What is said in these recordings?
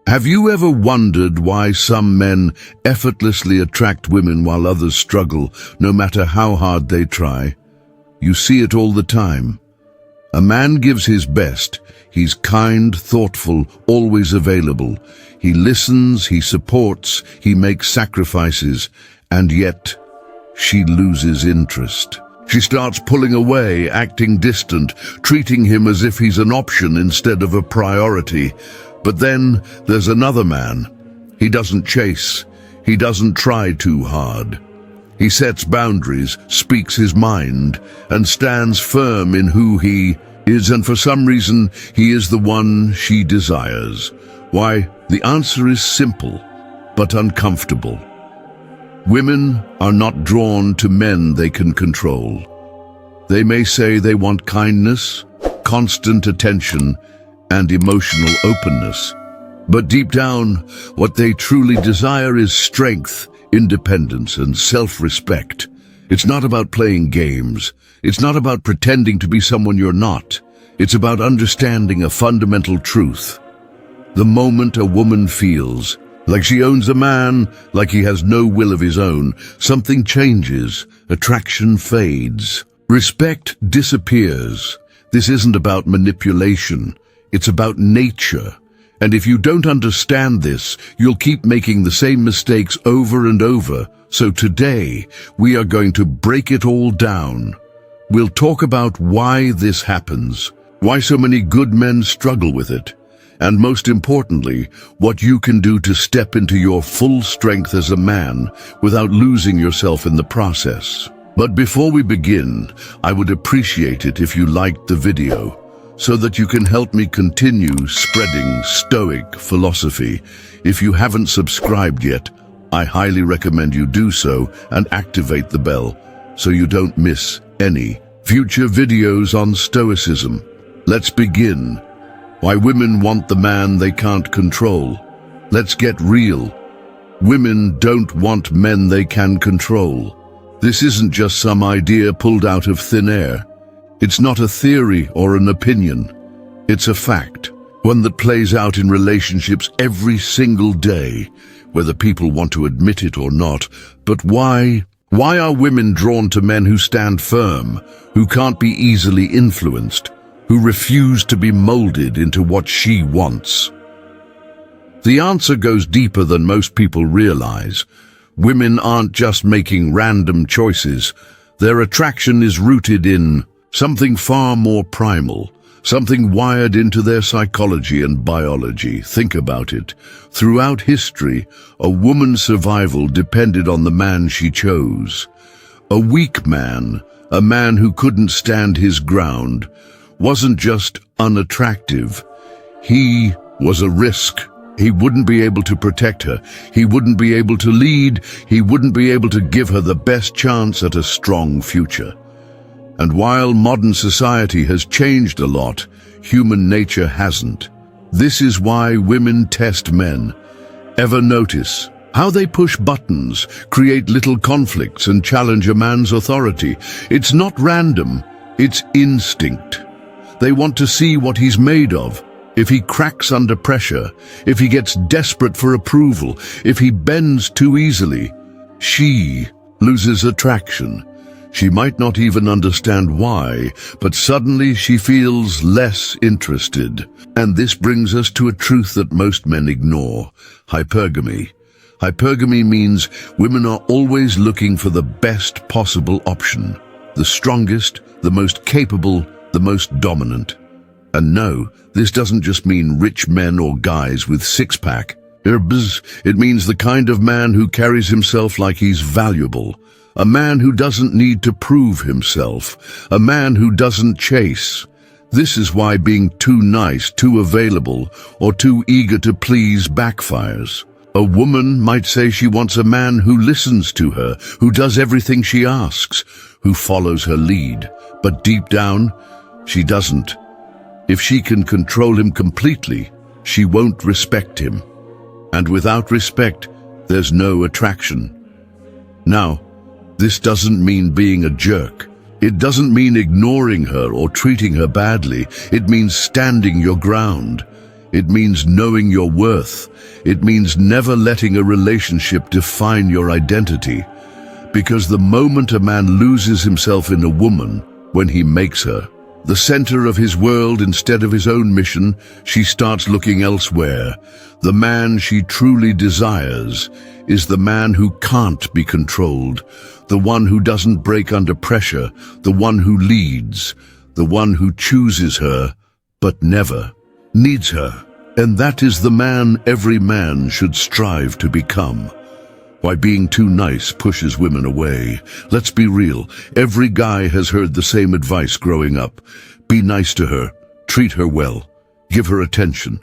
Have you ever wondered why some men effortlessly attract women while others struggle, no matter how hard they try? You see it all the time. A man gives his best. He's kind, thoughtful, always available. He listens, he supports, he makes sacrifices, and yet she loses interest. She starts pulling away, acting distant, treating him as if he's an option instead of a priority. But then there's another man. He doesn't chase. He doesn't try too hard. He sets boundaries, speaks his mind, and stands firm in who he is, and for some reason, he is the one she desires. Why? The answer is simple, but uncomfortable. Women are not drawn to men they can control. They may say they want kindness, constant attention, and emotional openness. But deep down, what they truly desire is strength, independence, and self-respect. It's not about playing games. It's not about pretending to be someone you're not. It's about understanding a fundamental truth. The moment a woman feels like she owns a man, like he has no will of his own, something changes, attraction fades, respect disappears. This isn't about manipulation, it's about nature. And if you don't understand this, you'll keep making the same mistakes over and over. So today, we are going to break it all down. We'll talk about why this happens, why so many good men struggle with it, and most importantly, what you can do to step into your full strength as a man without losing yourself in the process. But before we begin, I would appreciate it if you liked the video, so that you can help me continue spreading Stoic philosophy. If you haven't subscribed yet, I highly recommend you do so and activate the bell so you don't miss any future videos on Stoicism. Let's begin. Why women want the man they can't control. Let's get real. Women don't want men they can control. This isn't just some idea pulled out of thin air. It's not a theory or an opinion. It's a fact, one that plays out in relationships every single day, whether people want to admit it or not. But why? Why are women drawn to men who stand firm, who can't be easily influenced, who refuse to be molded into what she wants? The answer goes deeper than most people realize. Women aren't just making random choices. Their attraction is rooted in something far more primal, something wired into their psychology and biology. Think about it. Throughout history, a woman's survival depended on the man she chose. A weak man, a man who couldn't stand his ground, wasn't just unattractive. He was a risk. He wouldn't be able to protect her. He wouldn't be able to lead. He wouldn't be able to give her the best chance at a strong future. And while modern society has changed a lot, human nature hasn't. This is why women test men. Ever notice how they push buttons, create little conflicts, and challenge a man's authority? It's not random, it's instinct. They want to see what he's made of. If he cracks under pressure, if he gets desperate for approval, if he bends too easily, she loses attraction. She might not even understand why, but suddenly she feels less interested. And this brings us to a truth that most men ignore: hypergamy. Hypergamy means women are always looking for the best possible option, the strongest, the most capable, the most dominant. And no, this doesn't just mean rich men or guys with six-pack. It means the kind of man who carries himself like he's valuable. A man who doesn't need to prove himself. A man who doesn't chase. This is why being too nice, too available, or too eager to please backfires. A woman might say she wants a man who listens to her, who does everything she asks, who follows her lead. But deep down, she doesn't. If she can control him completely, she won't respect him. And without respect, there's no attraction. Now, this doesn't mean being a jerk. It doesn't mean ignoring her or treating her badly. It means standing your ground. It means knowing your worth. It means never letting a relationship define your identity. Because the moment a man loses himself in a woman, when he makes her the center of his world instead of his own mission, she starts looking elsewhere. The man she truly desires is the man who can't be controlled, the one who doesn't break under pressure, the one who leads, the one who chooses her, but never needs her. And that is the man every man should strive to become. Why being too nice pushes women away. Let's be real, every guy has heard the same advice growing up. Be nice to her, treat her well, give her attention,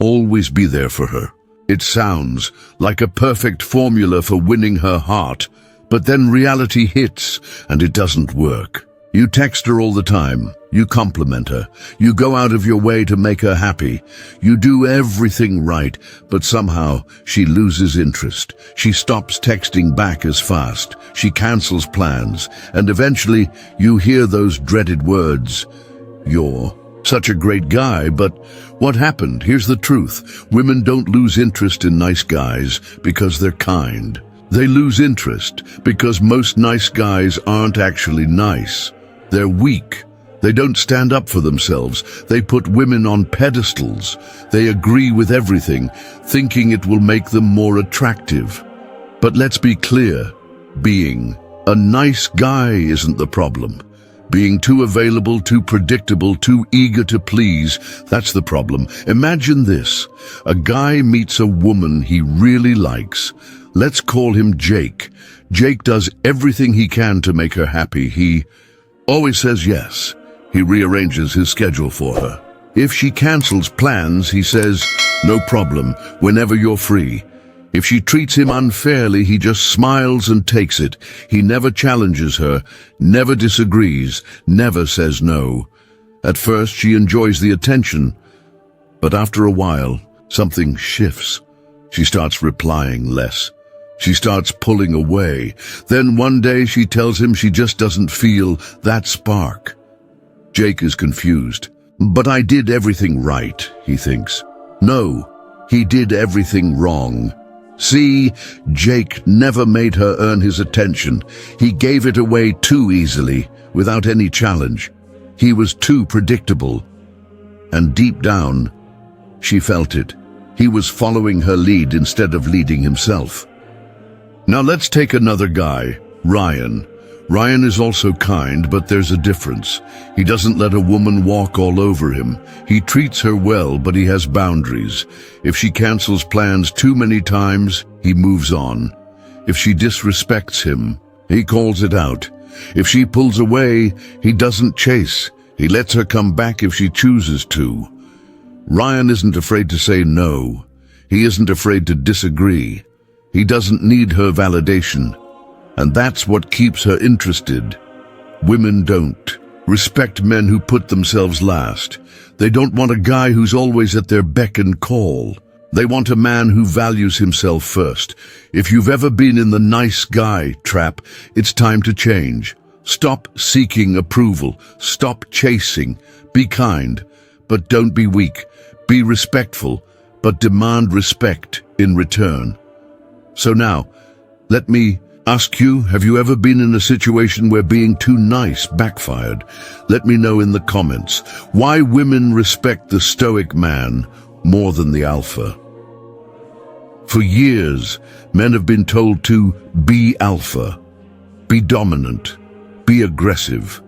always be there for her. It sounds like a perfect formula for winning her heart, but then reality hits and it doesn't work. You text her all the time, you compliment her, you go out of your way to make her happy, you do everything right, but somehow she loses interest. She stops texting back as fast, she cancels plans, and eventually you hear those dreaded words, "You're such a great guy," but what happened? Here's the truth. Women don't lose interest in nice guys because they're kind. They lose interest because most nice guys aren't actually nice. They're weak. They don't stand up for themselves. They put women on pedestals. They agree with everything, thinking it will make them more attractive. But let's be clear, being a nice guy isn't the problem. Being too available, too predictable, too eager to please, that's the problem. Imagine this. A guy meets a woman he really likes. Let's call him Jake. Jake does everything he can to make her happy. He always says yes. He rearranges his schedule for her. If she cancels plans, he says, "No problem, whenever you're free." If she treats him unfairly, he just smiles and takes it. He never challenges her, never disagrees, never says no. At first, she enjoys the attention, but after a while, something shifts. She starts replying less. She starts pulling away. Then one day she tells him she just doesn't feel that spark. Jake is confused. "But I did everything right," he thinks. No, he did everything wrong. See, Jake never made her earn his attention. He gave it away too easily, without any challenge. He was too predictable. And deep down, she felt it. He was following her lead instead of leading himself. Now let's take another guy, Ryan. Ryan is also kind, but there's a difference. He doesn't let a woman walk all over him. He treats her well, but he has boundaries. If she cancels plans too many times, he moves on. If she disrespects him, he calls it out. If she pulls away, he doesn't chase. He lets her come back if she chooses to. Ryan isn't afraid to say no. He isn't afraid to disagree. He doesn't need her validation. And that's what keeps her interested. Women don't respect men who put themselves last. They don't want a guy who's always at their beck and call. They want a man who values himself first. If you've ever been in the nice guy trap, it's time to change. Stop seeking approval. Stop chasing. Be kind, but don't be weak. Be respectful, but demand respect in return. So now, let me ask you, have you ever been in a situation where being too nice backfired? Let me know in the comments. Why women respect the Stoic man more than the alpha? For years, men have been told to be alpha, be dominant, be aggressive,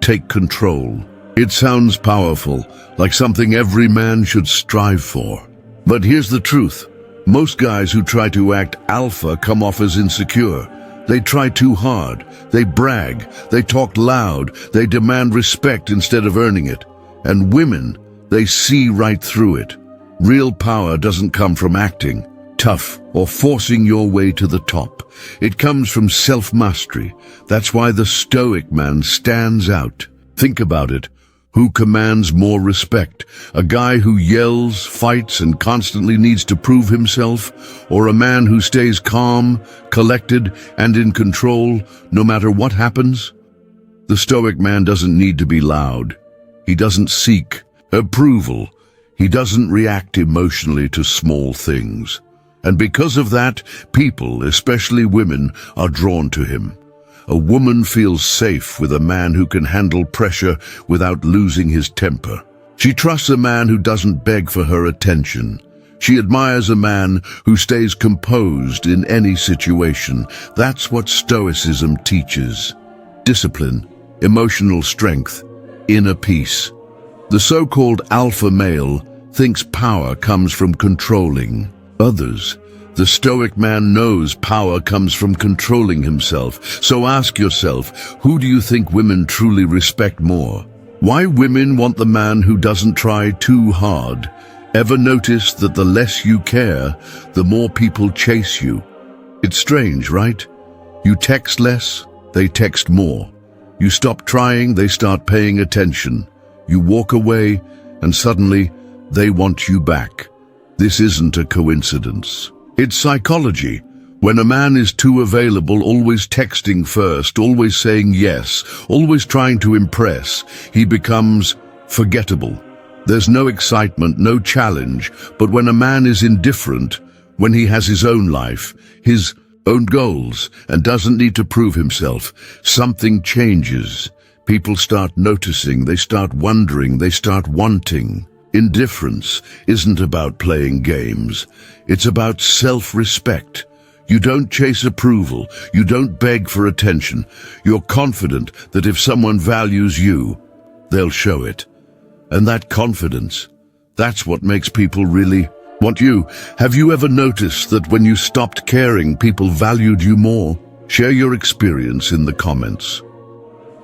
take control. It sounds powerful, like something every man should strive for. But here's the truth. Most guys who try to act alpha come off as insecure. They try too hard, they brag, they talk loud, they demand respect instead of earning it. And women, they see right through it. Real power doesn't come from acting tough or forcing your way to the top. It comes from self-mastery. That's why the Stoic man stands out. Think about it. Who commands more respect? A guy who yells, fights, and constantly needs to prove himself? Or a man who stays calm, collected, and in control, no matter what happens? The Stoic man doesn't need to be loud. He doesn't seek approval. He doesn't react emotionally to small things. And because of that, people, especially women, are drawn to him. A woman feels safe with a man who can handle pressure without losing his temper. She trusts a man who doesn't beg for her attention. She admires a man who stays composed in any situation. That's what Stoicism teaches. Discipline, emotional strength, inner peace. The so-called alpha male thinks power comes from controlling others. The Stoic man knows power comes from controlling himself. So ask yourself, who do you think women truly respect more? Why women want the man who doesn't try too hard? Ever notice that the less you care, the more people chase you? It's strange, right? You text less, they text more. You stop trying, they start paying attention. You walk away, and suddenly, they want you back. This isn't a coincidence. It's psychology. When a man is too available, always texting first, always saying yes, always trying to impress, he becomes forgettable. There's no excitement, no challenge. But when a man is indifferent, when he has his own life, his own goals, and doesn't need to prove himself, something changes. People start noticing, they start wondering, they start wanting. Indifference isn't about playing games. It's about self-respect. You don't chase approval. You don't beg for attention. You're confident that if someone values you, they'll show it. And that confidence, that's what makes people really want you. Have you ever noticed that when you stopped caring, people valued you more? Share your experience in the comments.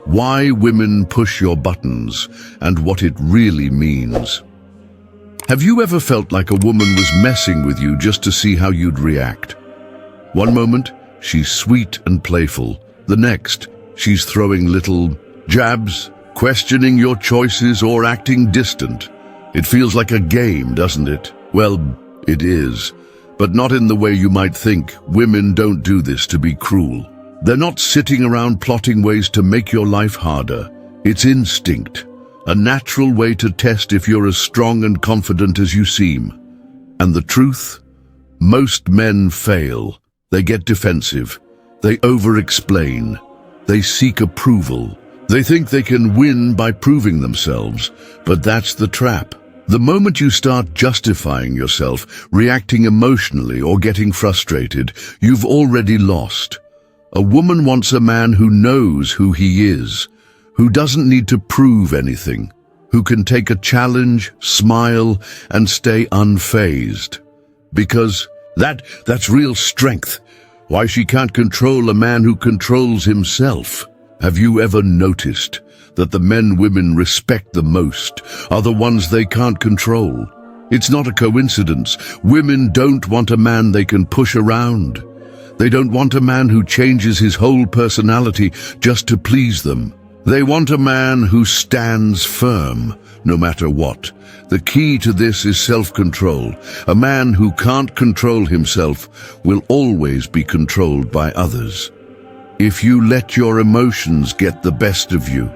Why women push your buttons and what it really means. Have you ever felt like a woman was messing with you just to see how you'd react? One moment, she's sweet and playful. The next, she's throwing little jabs, questioning your choices or acting distant. It feels like a game, doesn't it? Well, it is. But not in the way you might think. Women don't do this to be cruel. They're not sitting around plotting ways to make your life harder. It's instinct. A natural way to test if you're as strong and confident as you seem. And the truth? Most men fail. They get defensive. They over-explain. They seek approval. They think they can win by proving themselves. But that's the trap. The moment you start justifying yourself, reacting emotionally or getting frustrated, you've already lost. A woman wants a man who knows who he is, who doesn't need to prove anything, who can take a challenge, smile, and stay unfazed. Because that's real strength. Why she can't control a man who controls himself. Have you ever noticed that the men women respect the most are the ones they can't control? It's not a coincidence. Women don't want a man they can push around. They don't want a man who changes his whole personality just to please them. They want a man who stands firm, no matter what. The key to this is self-control. A man who can't control himself will always be controlled by others. If you let your emotions get the best of you,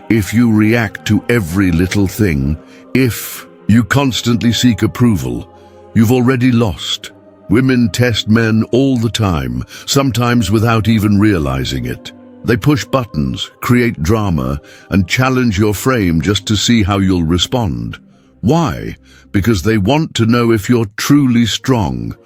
if you react to every little thing, if you constantly seek approval, you've already lost. Women test men all the time, sometimes without even realizing it. They push buttons, create drama, and challenge your frame just to see how you'll respond. Why? Because they want to know if you're truly strong.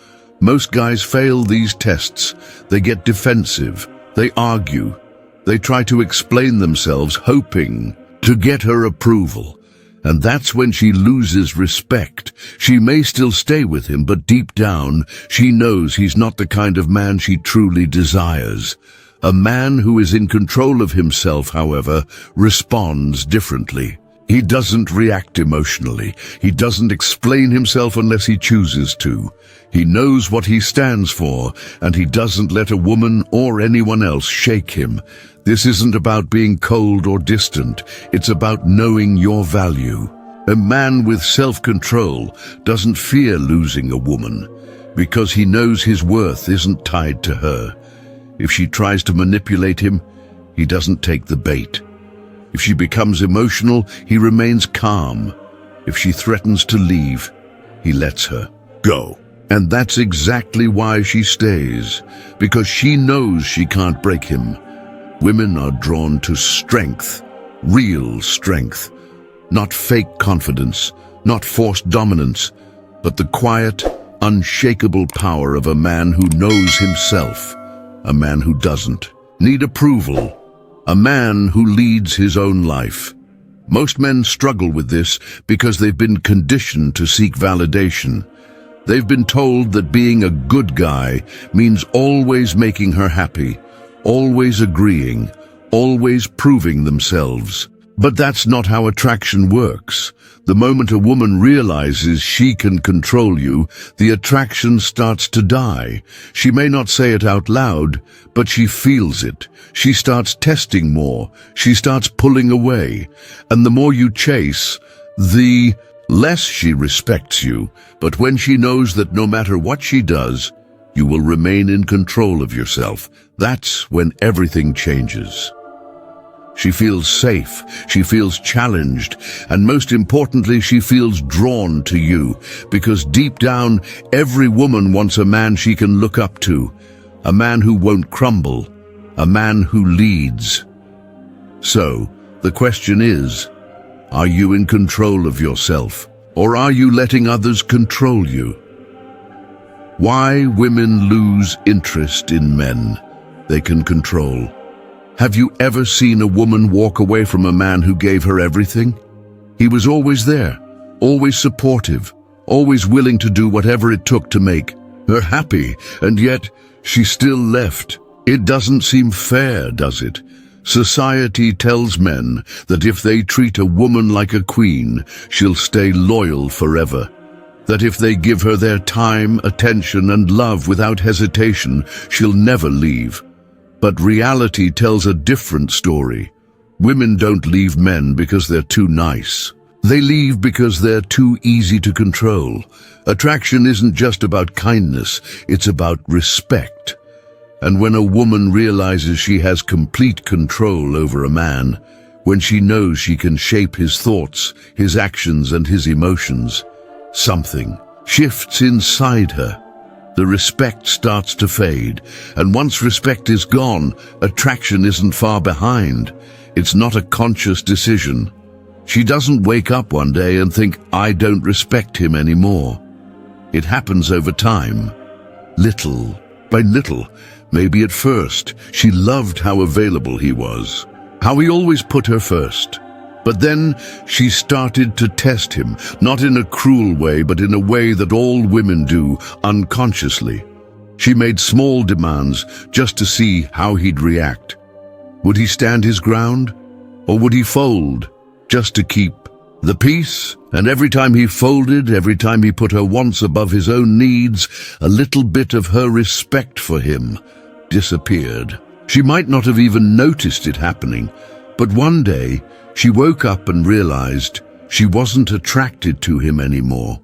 Most guys fail these tests. They get defensive. They argue. They try to explain themselves, hoping to get her approval. And that's when she loses respect. She may still stay with him, but deep down, she knows he's not the kind of man she truly desires. A man who is in control of himself, however, responds differently. He doesn't react emotionally. He doesn't explain himself unless he chooses to. He knows what he stands for, and he doesn't let a woman or anyone else shake him. This isn't about being cold or distant. It's about knowing your value. A man with self-control doesn't fear losing a woman because he knows his worth isn't tied to her. If she tries to manipulate him, he doesn't take the bait. If she becomes emotional, he remains calm. If she threatens to leave, he lets her go. And that's exactly why she stays, because she knows she can't break him. Women are drawn to strength, real strength, not fake confidence, not forced dominance, but the quiet, unshakable power of a man who knows himself, a man who doesn't need approval, a man who leads his own life. Most men struggle with this because they've been conditioned to seek validation. They've been told that being a good guy means always making her happy, always agreeing, always proving themselves. But that's not how attraction works. The moment a woman realizes she can control you, the attraction starts to die. She may not say it out loud, but she feels it. She starts testing more. She starts pulling away. And the more you chase, the less she respects you. But when she knows that no matter what she does, you will remain in control of yourself, that's when everything changes. She feels safe, she feels challenged, and most importantly, she feels drawn to you, because deep down, every woman wants a man she can look up to, a man who won't crumble, a man who leads. So, the question is, are you in control of yourself, or are you letting others control you? Why women lose interest in men they can control. Have you ever seen a woman walk away from a man who gave her everything? He was always there, always supportive, always willing to do whatever it took to make her happy, and yet she still left. It doesn't seem fair, does it? Society tells men that if they treat a woman like a queen, she'll stay loyal forever. That if they give her their time, attention, and love without hesitation, she'll never leave. But reality tells a different story. Women don't leave men because they're too nice. They leave because they're too easy to control. Attraction isn't just about kindness, it's about respect. And when a woman realizes she has complete control over a man, when she knows she can shape his thoughts, his actions, and his emotions, something shifts inside her. The respect starts to fade, and once respect is gone, attraction isn't far behind. It's not a conscious decision. She doesn't wake up one day and think, I don't respect him anymore. It happens over time, little by little. Maybe at first, she loved how available he was, how he always put her first. But then she started to test him, not in a cruel way, but in a way that all women do, unconsciously. She made small demands just to see how he'd react. Would he stand his ground? Or would he fold, just to keep the peace? And every time he folded, every time he put her wants above his own needs, a little bit of her respect for him disappeared. She might not have even noticed it happening, but one day, she woke up and realized she wasn't attracted to him anymore.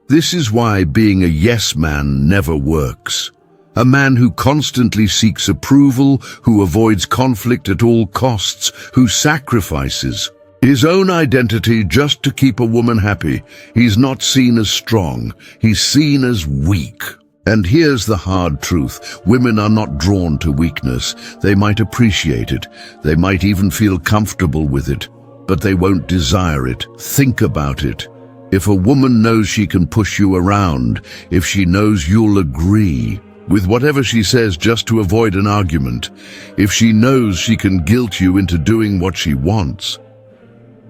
This is why being a yes man never works. A man who constantly seeks approval, who avoids conflict at all costs, who sacrifices his own identity just to keep a woman happy. He's not seen as strong, he's seen as weak. And here's the hard truth. Women are not drawn to weakness. They might appreciate it. They might even feel comfortable with it. But they won't desire it. Think about it. If a woman knows she can push you around, if she knows you'll agree with whatever she says just to avoid an argument, if she knows she can guilt you into doing what she wants,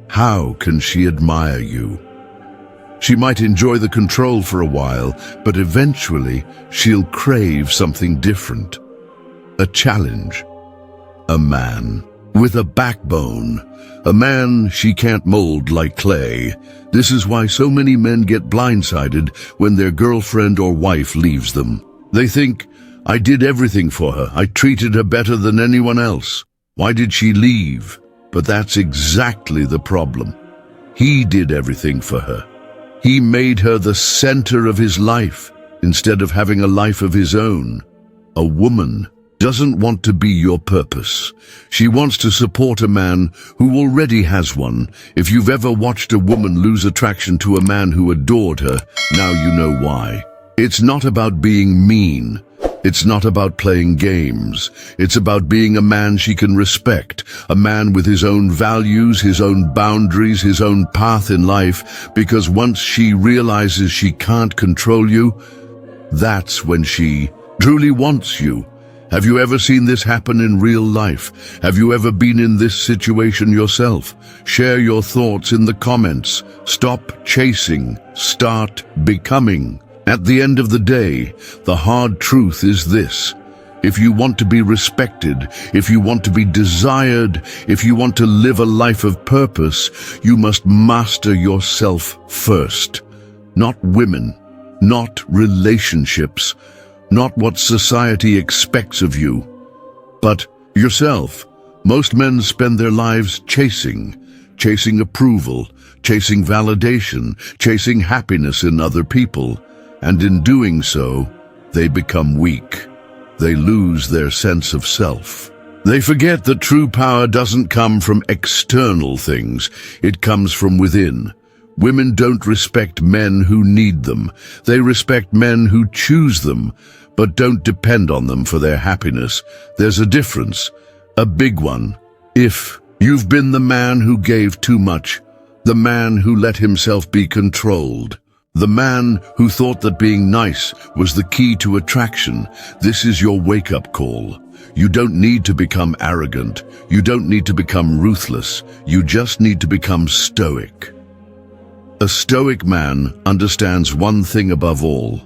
how can she admire you? She might enjoy the control for a while, but eventually she'll crave something different. A challenge. A man with a backbone. A man she can't mold like clay. This is why so many men get blindsided when their girlfriend or wife leaves them. They think, I did everything for her. I treated her better than anyone else. Why did she leave? But that's exactly the problem. He did everything for her. He made her the center of his life, instead of having a life of his own. A woman doesn't want to be your purpose. She wants to support a man who already has one. If you've ever watched a woman lose attraction to a man who adored her, now you know why. It's not about being mean. It's not about playing games. It's about being a man she can respect, a man with his own values, his own boundaries, his own path in life, because once she realizes she can't control you, that's when she truly wants you. Have you ever seen this happen in real life? Have you ever been in this situation yourself? Share your thoughts in the comments. Stop chasing. Start becoming. At the end of the day, the hard truth is this. If you want to be respected, if you want to be desired, if you want to live a life of purpose, you must master yourself first. Not women, not relationships, not what society expects of you, but yourself. Most men spend their lives chasing approval, chasing validation, chasing happiness in other people, and in doing so, they become weak. They lose their sense of self. They forget that true power doesn't come from external things, it comes from within. Women don't respect men who need them. They respect men who choose them, but don't depend on them for their happiness. There's a difference, a big one. If you've been the man who gave too much, the man who let himself be controlled, the man who thought that being nice was the key to attraction, this is your wake-up call. You don't need to become arrogant. You don't need to become ruthless. You just need to become stoic. A stoic man understands one thing above all: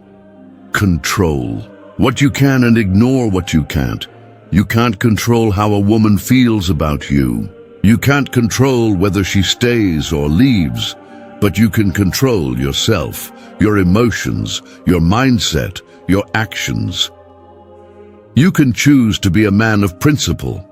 control. What you can and ignore what you can't. You can't control how a woman feels about you. You can't control whether she stays or leaves, but you can control yourself, your emotions, your mindset, your actions. You can choose to be a man of principle,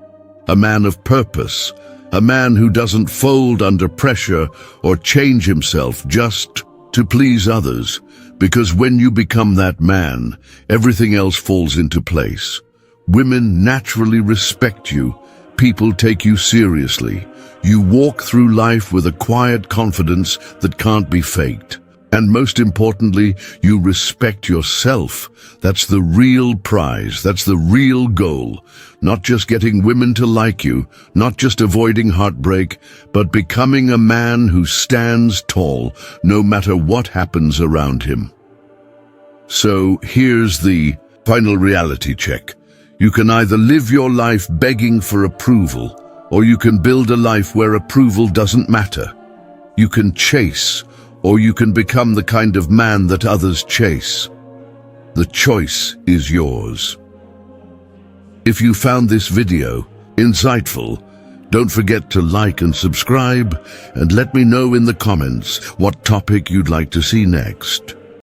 a man of purpose, a man who doesn't fold under pressure or change himself just to please others. Because when you become that man, everything else falls into place. Women naturally respect you. People take you seriously. You walk through life with a quiet confidence that can't be faked. And most importantly, you respect yourself. That's the real prize. That's the real goal. Not just getting women to like you, not just avoiding heartbreak, but becoming a man who stands tall no matter what happens around him. So here's the final reality check. You can either live your life begging for approval, or you can build a life where approval doesn't matter. You can chase, or you can become the kind of man that others chase. The choice is yours. If you found this video insightful, don't forget to like and subscribe, and let me know in the comments what topic you'd like to see next.